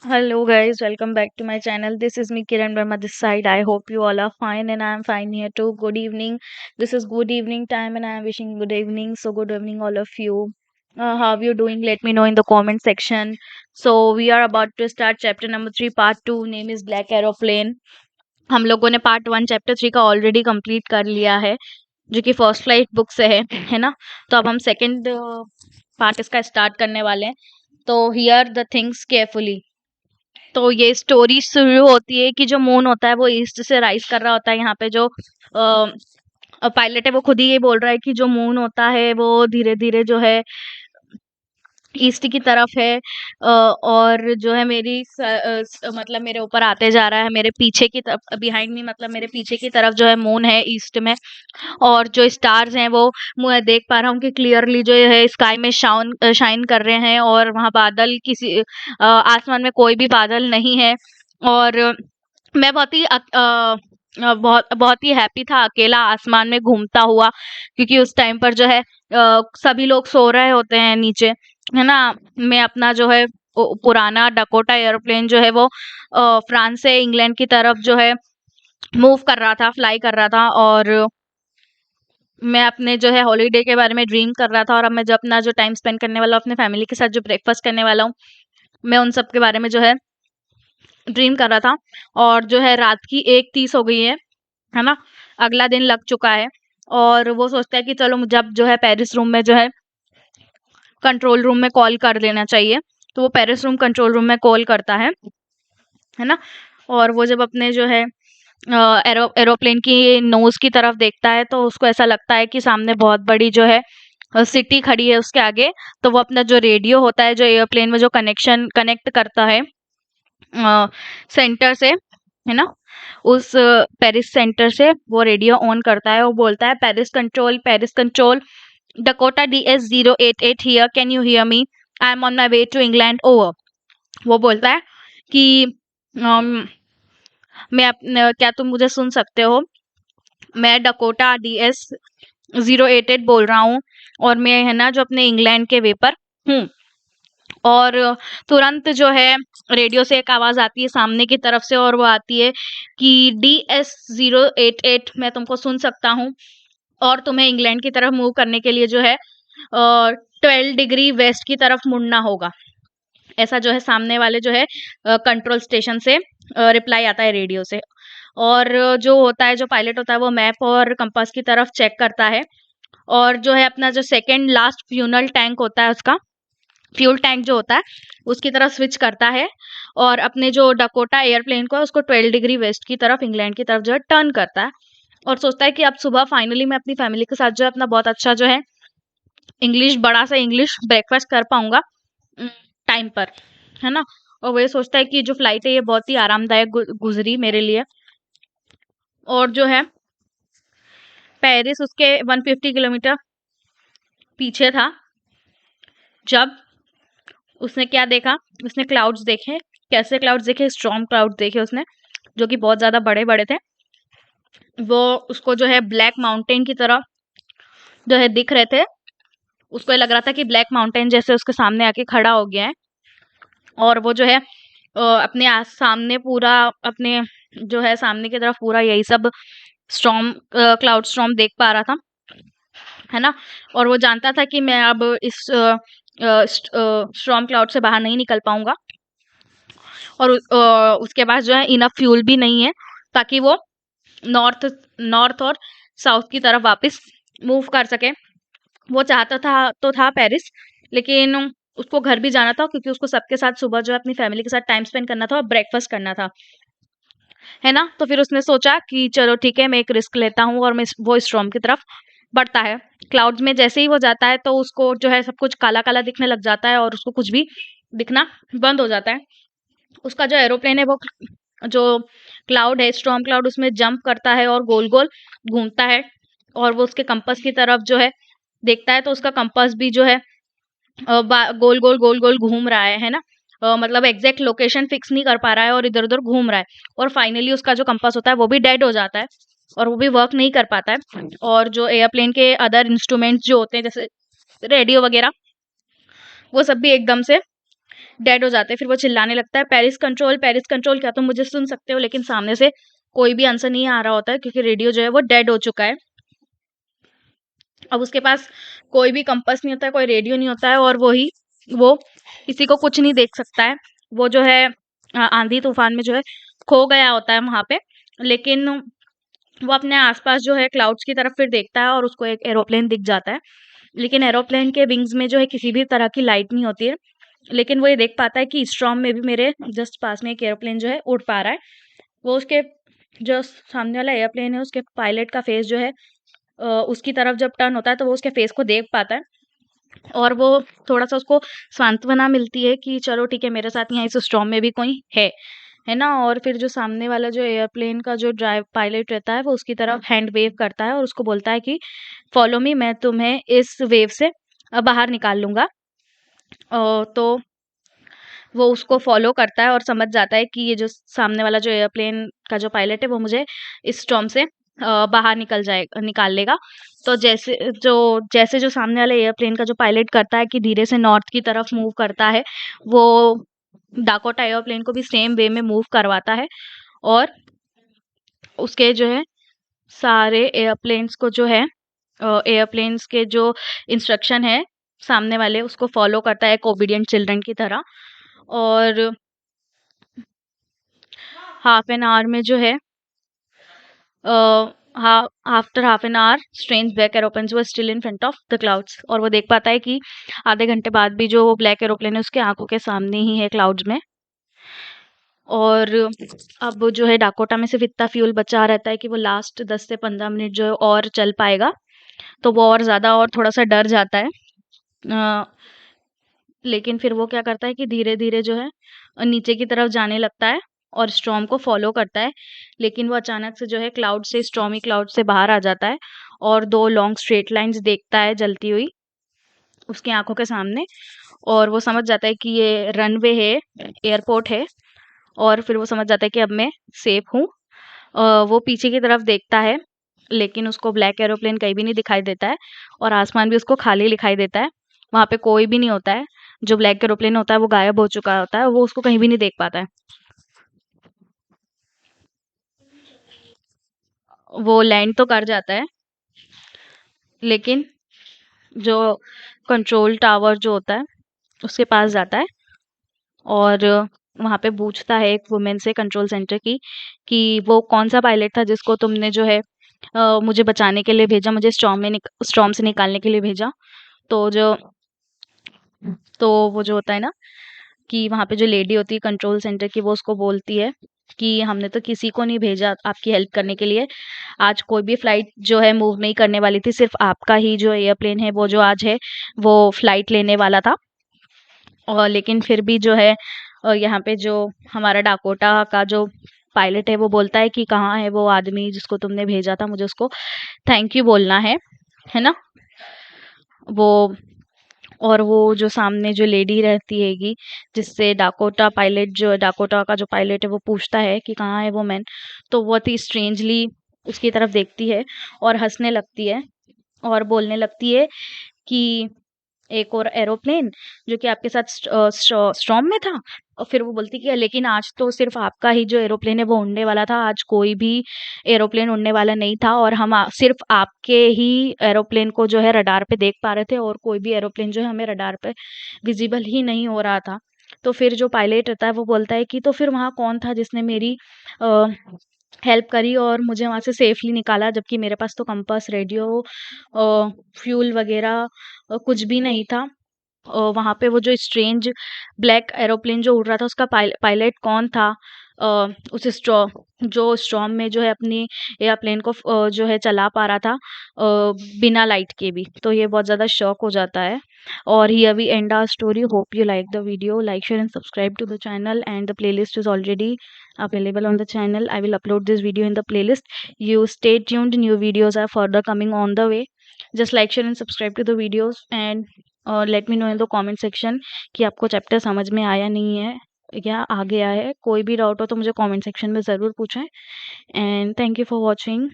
Hello guys, welcome back to my channel. This is me Kiran Verma this side. I hope you all are fine and I am fine here too. Good evening. This is good evening time and I am wishing good evening. So good evening all of you. How are you doing? Let me know in the comment section. So we are about to start chapter number 3 part 2. Name is Black Aeroplane. हम लोगों ने part 1 chapter 3 का already complete कर लिया है जो कि first flight book से है ना। तो अब हम सेकंड पार्ट इसका स्टार्ट करने वाले हैं। तो हियर द थिंग्स केयरफुली। तो ये स्टोरी शुरू होती है कि जो मून होता है वो ईस्ट से राइज कर रहा होता है। यहाँ पे जो पायलट है वो खुद ही ये बोल रहा है कि जो मून होता है वो धीरे धीरे जो है ईस्ट की तरफ है और जो है मतलब मेरे ऊपर आते जा रहा है, मेरे पीछे की तरफ बिहाइंड मी मतलब मेरे पीछे की तरफ जो है मून है ईस्ट में। और जो स्टार्स हैं वो मैं देख पा रहा हूँ कि क्लियरली जो है स्काई में शाइन कर रहे हैं और वहाँ बादल आसमान में कोई भी बादल नहीं है। और मैं बहुत बहुत ही हैप्पी था अकेला आसमान में घूमता हुआ, क्योंकि उस टाइम पर जो है सभी लोग सो रहे होते हैं नीचे, है ना। मैं अपना जो है पुराना डकोटा एयरप्लेन जो है वो फ्रांस से इंग्लैंड की तरफ जो है मूव कर रहा था, फ्लाई कर रहा था। और मैं अपने जो है हॉलीडे के बारे में ड्रीम कर रहा था और अब मैं जो अपना जो टाइम स्पेंड करने वाला हूँ अपने फैमिली के साथ, जो ब्रेकफास्ट करने वाला हूँ, मैं उन सब के बारे में जो है ड्रीम कर रहा था। और जो है रात की 1:30 हो गई है ना। अगला दिन लग चुका है और वो सोचता है कि चलो जब जो है पेरिस रूम में जो है कंट्रोल रूम में कॉल कर देना चाहिए। तो वो पेरिस रूम कंट्रोल रूम में कॉल करता है ना। और वो जब अपने जो है एरोप्लेन की नोज की तरफ देखता है तो उसको ऐसा लगता है कि सामने बहुत बड़ी जो है सिटी खड़ी है उसके आगे। तो वो अपना जो रेडियो होता है जो एयरप्लेन में जो कनेक्ट करता है सेंटर से, है ना, उस पेरिस सेंटर से वो रेडियो ऑन करता है और बोलता है Paris control, Dakota DS-088 here, can you hear me? I am on my way to England, over. वो बोलता है कि क्या तुम मुझे सुन सकते हो? मैं डकोटा DS-088 बोल रहा हूँ और मैं, है ना, जो अपने इंग्लैंड के वे पर हूँ। और तुरंत जो है रेडियो से एक आवाज आती है सामने की तरफ से और वो आती है कि DS-088 मैं तुमको सुन सकता हूँ और तुम्हें इंग्लैंड की तरफ मूव करने के लिए जो है 12 डिग्री वेस्ट की तरफ मुड़ना होगा। ऐसा जो है सामने वाले जो है कंट्रोल स्टेशन से रिप्लाई आता है रेडियो से। और जो होता है, जो पायलट होता है, वो मैप और कंपास की तरफ चेक करता है और जो है अपना जो सेकंड लास्ट फ्यूल टैंक जो होता है उसकी तरफ स्विच करता है और अपने जो डकोटा एयरप्लेन को है उसको 12 डिग्री वेस्ट की तरफ इंग्लैंड की तरफ जो है टर्न करता है और सोचता है कि अब सुबह फाइनली मैं अपनी फैमिली के साथ जो है अपना बहुत अच्छा जो है बड़ा सा इंग्लिश ब्रेकफास्ट कर पाऊंगा टाइम पर, है ना। और वो ये सोचता है कि जो फ्लाइट है ये बहुत ही आरामदायक गुजरी मेरे लिए। और जो है पेरिस उसके 150 किलोमीटर पीछे था जब उसने क्या देखा, उसने क्लाउड्स देखे। कैसे क्लाउड्स देखे? स्टॉर्म क्लाउड्स देखे उसने, जो कि बहुत ज्यादा बड़े बड़े थे। वो उसको जो है ब्लैक माउंटेन की तरह जो है दिख रहे थे। उसको लग रहा था कि ब्लैक माउंटेन जैसे उसके सामने आके खड़ा हो गया है और वो जो है सामने पूरा अपने जो है सामने की तरफ पूरा यही सब क्लाउड स्टॉर्म देख पा रहा था, है ना। और वो जानता था कि मैं अब इस स्टॉर्म क्लाउड से बाहर नहीं निकल पाऊंगा और उसके पास जो है इनफ फ्यूल भी नहीं है ताकि वो नॉर्थ नॉर्थ और साउथ की तरफ वापस मूव कर सके। वो चाहता था पेरिस, लेकिन उसको घर भी जाना था क्योंकि उसको सबके साथ सुबह जो है अपनी फैमिली के साथ टाइम स्पेंड करना था और ब्रेकफास्ट करना था, है ना। तो फिर उसने सोचा कि चलो ठीक है, मैं एक रिस्क लेता हूँ और मैं वो स्टॉर्म की तरफ बढ़ता है। क्लाउड्स में जैसे ही वो जाता है तो उसको जो है सब कुछ काला काला दिखने लग जाता है और उसको कुछ भी दिखना बंद हो जाता है। उसका जो एरोप्लेन है वो जो क्लाउड है, स्टॉर्म क्लाउड, उसमें जंप करता है और गोल गोल घूमता है और वो उसके कंपास की तरफ जो है देखता है तो उसका कंपास भी जो है गोल गोल घूम रहा है ना। मतलब एग्जैक्ट लोकेशन फिक्स नहीं कर पा रहा है और इधर उधर घूम रहा है और फाइनली उसका जो कंपास होता है वो भी डेड हो जाता है और वो भी वर्क नहीं कर पाता है। और जो एयरप्लेन के अदर इंस्ट्रूमेंट्स जो होते हैं जैसे रेडियो वगैरह, वो सब भी एकदम से डेड हो जाते हैं। फिर वो चिल्लाने लगता है, पेरिस कंट्रोल, क्या तुम मुझे सुन सकते हो? लेकिन सामने से कोई भी आंसर नहीं आ रहा होता है, क्योंकि रेडियो जो है वो डेड हो चुका है। अब उसके पास कोई भी कंपास नहीं होता है, कोई रेडियो नहीं होता है, और वो किसी को कुछ नहीं देख सकता है। वो जो है आंधी तूफान में जो है खो गया होता है वहां पे। लेकिन वो अपने आसपास जो है क्लाउड्स की तरफ फिर देखता है, और उसको एक एरोप्लेन दिख जाता है। लेकिन एरोप्लेन के विंग्स में जो है किसी भी तरह की लाइट नहीं होती है। लेकिन वो ये देख पाता है कि स्ट्रॉम में भी मेरे जस्ट पास में एक एरोप्लेन जो है उड़ पा रहा है। वो उसके जो सामने वाला एयरप्लेन है उसके पायलट का फेस जो है उसकी तरफ जब टर्न होता है, तो वो उसके फेस को देख पाता है, और वो थोड़ा-सा उसको सांत्वना मिलती है कि चलो ठीक है, मेरे साथ यहाँ इस स्टॉर्म में भी कोई है ना? और फिर जो सामने वाला जो एयरप्लेन का जो ड्राइव पायलट रहता है, वो उसकी तरफ हैंड वेव करता है और उसको बोलता है कि फॉलो मी, मैं तुम्हें इस वेव से बाहर निकाल लूँगा। तो वो उसको फ़ॉलो करता है और समझ जाता है कि ये जो सामने वाला जो एयरप्लेन का जो पायलट है, वो मुझे इस स्टॉर्म से बाहर निकाल लेगा। तो जैसे जो सामने वाले एयरप्लेन का जो पायलट करता है कि धीरे से नॉर्थ की तरफ मूव करता है, वो डाकोटा एयरप्लेन को भी सेम वे में मूव करवाता है, और उसके जो है सारे एयरप्लेन्स को जो है एयरप्लेन्स के जो इंस्ट्रक्शन है, सामने वाले उसको फ़ॉलो करता है एक ओबीडिएंट चिल्ड्रन की तरह। और हाफ एन आवर में जो है after half an hour strange black aeroplanes were still in front of the clouds, और वो देख पाता है कि आधे घंटे बाद भी जो ब्लैक एरोप्लेन है उसके आंखों के सामने ही है क्लाउड्स में। और अब जो है डाकोटा में सिर्फ इतना फ्यूल बचा रहता है कि वो लास्ट 10 से 15 मिनट जो है और चल पाएगा। तो वो और ज़्यादा और थोड़ा-सा डर जाता है। अ, लेकिन फिर वो क्या करता है कि धीरे-धीरे जो है नीचे की तरफ जाने लगता है और स्टॉर्म को फ़ॉलो करता है। लेकिन वो अचानक से जो है स्टॉर्मी क्लाउड से बाहर आ जाता है, और 2 लॉन्ग स्ट्रेट लाइन्स देखता है जलती हुई उसकी आँखों के सामने, और वो समझ जाता है कि ये रनवे है, एयरपोर्ट है, और फिर वो समझ जाता है कि अब मैं सेफ हूँ। वो पीछे की तरफ देखता है, लेकिन उसको ब्लैक एरोप्लेन कहीं भी नहीं दिखाई देता है, और आसमान भी उसको खाली दिखाई देता है। वहाँ पे कोई भी नहीं होता है। जो ब्लैक एरोप्लेन होता है वो गायब हो चुका होता है, वो उसको कहीं भी नहीं देख पाता है। वो लैंड तो कर जाता है, लेकिन जो कंट्रोल टावर जो होता है उसके पास जाता है, और वहाँ पे पूछता है एक वुमेन से कंट्रोल सेंटर की कि वो कौन-सा पायलट था जिसको तुमने जो है मुझे बचाने के लिए भेजा, मुझे स्टॉर्म से निकालने के लिए भेजा। तो जो तो वो जो होता है ना कि वहाँ पे जो लेडी होती है कंट्रोल सेंटर की, वो उसको बोलती है कि हमने तो किसी को नहीं भेजा आपकी हेल्प करने के लिए। आज कोई भी फ्लाइट जो है मूव नहीं करने वाली थी, सिर्फ़ आपका ही जो एयरप्लेन है वो जो आज है वो फ्लाइट लेने वाला था। और लेकिन फिर भी जो है यहाँ पे जो हमारा डाकोटा का जो पायलट है वो बोलता है कि कहाँ है वो आदमी जिसको तुमने भेजा था, मुझे उसको थैंक यू बोलना है ना? वो और वो जो सामने जो लेडी रहती हैगी, जिससे डाकोटा का जो पायलट है वो पूछता है कि कहाँ है वो मैन, तो वो बहुत ही स्ट्रेंजली उसकी तरफ देखती है और हँसने लगती है, और बोलने लगती है कि एक और एरोप्लेन जो कि आपके साथ स्टॉर्म में था। और फिर वो बोलती कि लेकिन आज तो सिर्फ आपका ही जो एरोप्लेन है वो उड़ने वाला था, आज कोई भी एरोप्लेन उड़ने वाला नहीं था, और हम सिर्फ आपके ही एरोप्लेन को जो है रडार पे देख पा रहे थे, और कोई भी एरोप्लेन जो है हमें रडार पे विजिबल ही नहीं हो रहा था। तो फिर जो पायलट रहता है वो बोलता है कि तो फिर वहाँ कौन था जिसने मेरी हेल्प करी और मुझे वहाँ से सेफली निकाला, जबकि मेरे पास तो कंपास, रेडियो, फ्यूल वगैरह कुछ भी नहीं था। वहाँ पे वो जो स्ट्रेंज ब्लैक एरोप्लेन जो उड़ रहा था उसका पायलट कौन था? उस जो स्टॉर्म में जो है अपनी एयरप्लेन को जो है चला पा रहा था बिना लाइट के भी। तो ये बहुत ज़्यादा शॉक हो जाता है। और here we end our story. Hope you like the video. Like, share and subscribe to the channel, and the playlist is already available on the channel. I will upload this video in the playlist. You stay tuned, new videos are further coming on the way. Just like, share and subscribe to the videos, and let me know in the comment section कि आपको chapter समझ में आया नहीं है या आ गया है। कोई भी डाउट हो तो मुझे कमेंट सेक्शन में ज़रूर पूछें। And thank you for watching.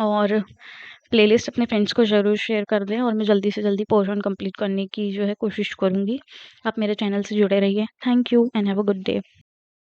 और प्लेलिस्ट अपने फ्रेंड्स को ज़रूर शेयर कर दें और मैं जल्दी से जल्दी पोर्शन कंप्लीट करने की जो है कोशिश करूँगी। आप मेरे चैनल से जुड़े रहिए। Thank you and have a good day.